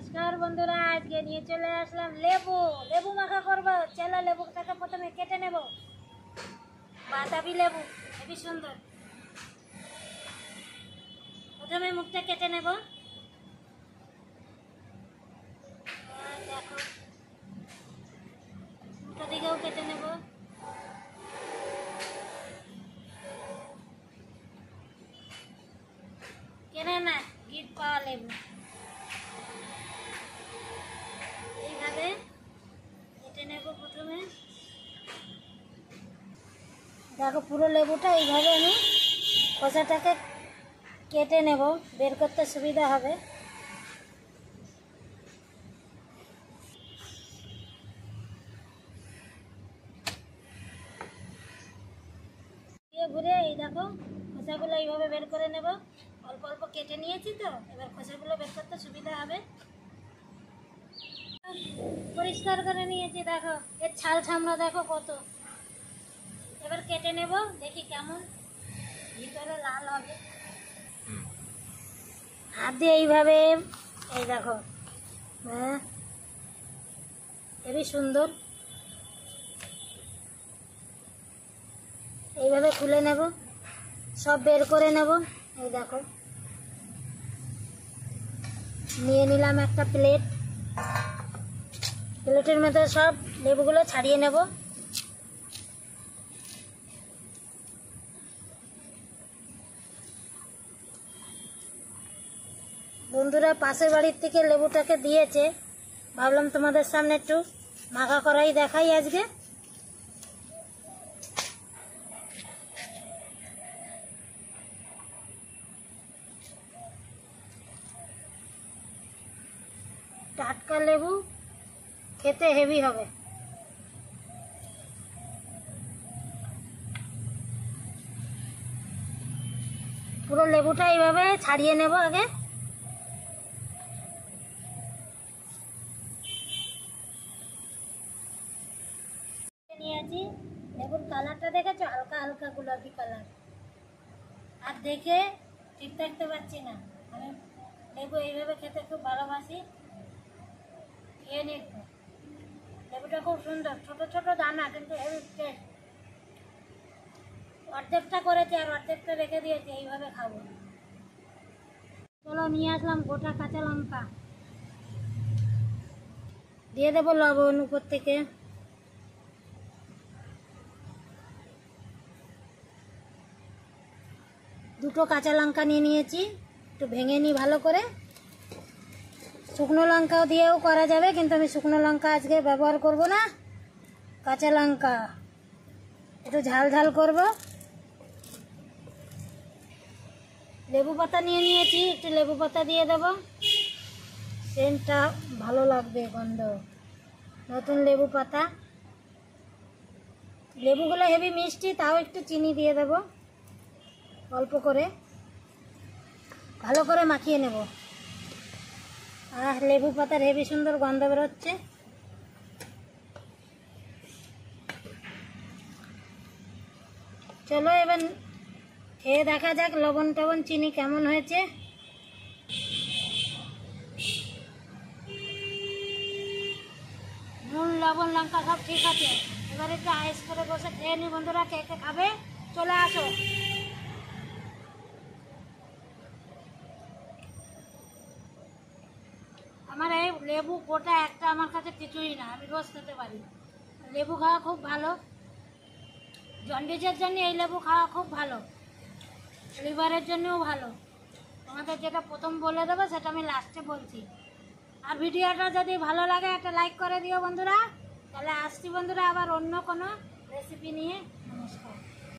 नमस्कार बंधुरा आज के निये चले आसलाम लेबू लेबू माखा करबो। चलो लेबूटाके प्रथमे केटे नेब। बाताबी लेबू हेबी सुंदर। प्रथमे मुखटा केटे नेब। देखो मुखटा दिकेও केटे नेब। केने ना गीत पाওয়া लेबू এইভাবে কেটে নেব। প্রথমে দেখো পুরো লেবুটা এইভাবে আমি খোসাটাকে কেটে নেব, বের করতে সুবিধা হবে। ঘুরে এই দেখো খোসাগুলো এইভাবে বের করে নেব। অল্প অল্প কেটে নিয়েছি তো, এবার খোসাগুলো বের করতে সুবিধা হবে। পরিষ্কার করে নিয়েছি, দেখো এর ছাল ছামড়া দেখো কত। এবার কেটে নেব, দেখি কেমন ভিতরে লাল হবে। হাত দিয়ে এইভাবে এই দেখো, হ্যাঁ হেবি সুন্দর। এইভাবে খুলে নেব, সব বের করে নেব। এই দেখো নিয়ে নিলাম একটা প্লেট। প্লেটের মধ্যে সব লেবুগুলো ছাড়িয়ে নেব। বন্ধুরা পাশের বাড়ির থেকে লেবুটাকে দিয়েছে, ভাবলাম তোমাদের সামনে একটু মাখা করাই দেখাই আজকে। টাটকা লেবু খেতে হেভি হবে। পুরো লেবুটা এইভাবে ছাড়িয়ে নেব আগে। নিয়েছি লেবুর কালারটা দেখেছো, হালকা হালকা গোলাপি কালার। আর দেখে ঠিক থাকতে পারছি না, আমি লেবু এইভাবে খেতে খুব ভালোবাসি। খেয়ে নিই। লেবুটা খুব সুন্দর, ছোট ছোট দানা কিন্তু হেভি টেস্ট। অর্ধেকটা করেছে আর অর্ধেকটা রেখে দিয়েছে, এইভাবে খাবো। চলো নিয়ে আসলাম গোটা কাঁচা লঙ্কা, দিয়ে দেবো লবণ উপর থেকে। দুটো কাঁচা লঙ্কা নিয়ে নিয়েছি, একটু ভেঙে নিই ভালো করে। শুকনো লঙ্কাও দিয়েও করা যাবে, কিন্তু আমি শুকনো লঙ্কা আজকে ব্যবহার করব না। কাঁচা লঙ্কা একটু ঝাল ঝাল করব। লেবু পাতা নিয়ে নিয়েছি, একটু লেবু পাতা দিয়ে দেব। সেন্টটা ভালো লাগবে, গন্ধ। নতুন লেবু পাতা। লেবুগুলো হেভি মিষ্টি, তাও একটু চিনি দিয়ে দেব অল্প করে। ভালো করে মাখিয়ে নেব। আর লেবু পাতার হেভি সুন্দর গন্ধ বেরোচ্ছে। চলো এবার খেয়ে দেখা যাক লবণ টবণ চিনি কেমন হয়েছে। নুন লবণ লঙ্কা সব ঠিক আছে। এবার একটু আইস করে বসে খেয়ে নি। বন্ধুরা কে কে খাবে চলে আসো। আমার এই লেবু গোটা একটা আমার কাছে কিছুই না, আমি রোজ খেতে পারি। লেবু খাওয়া খুব ভালো, জন্ডিসের জন্য এই লেবু খাওয়া খুব ভালো, লিভারের জন্যও ভালো। তোমাদের যেটা প্রথম বলে দেবো সেটা আমি লাস্টে বলছি। আর ভিডিওটা যদি ভালো লাগে একটা লাইক করে দিও বন্ধুরা। তাহলে আসছি বন্ধুরা আবার অন্য কোনো রেসিপি নিয়ে। নমস্কার।